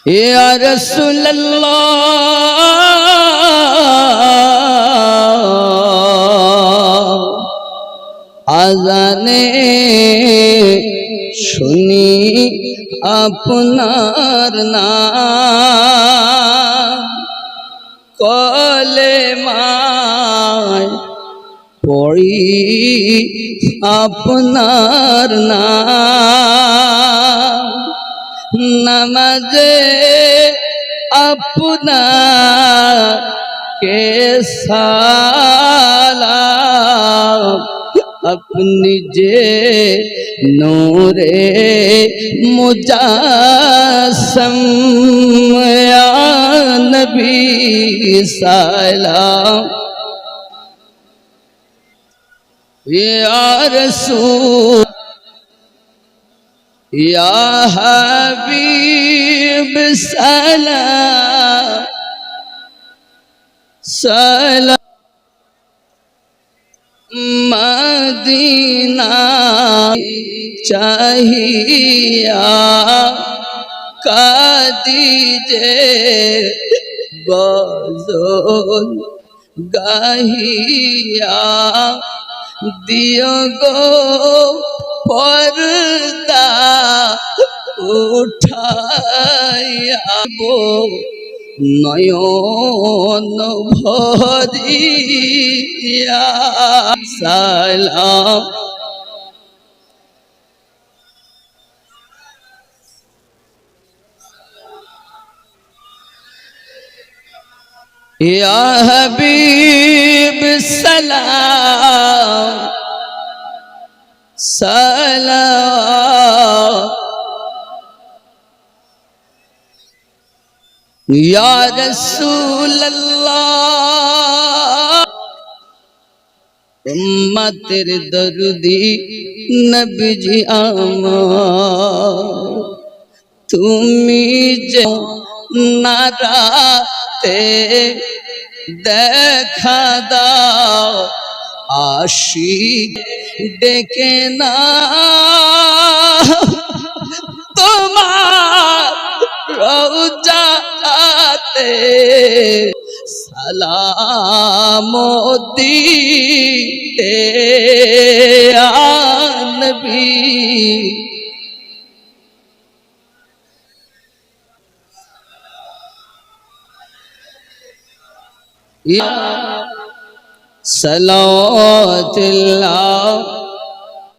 या रसूल अल्लाह आजाने শুনি আপনার নাম কলেমায় পড়ি আপনার নাম নামাজে আপনাকে সালাম अपनी जे नूरे मुजासम या नबी सलाम या रसूल या हबीब सलाम सलाम मदीना चाहिया कादीजे बज़ोल गाहिया दियो गो पर्दा उठाया वो नयन भरिया सलाम या हबीब सलाम सलाम या रसूल अल्लाह उम्मतेर दरुदी नबी जी आमार तुमी जे नाराते দেখা দাও আশিক ডেকে না তোমার রওজাতে সালাম দিতে আ নবী सलावतुल्लाह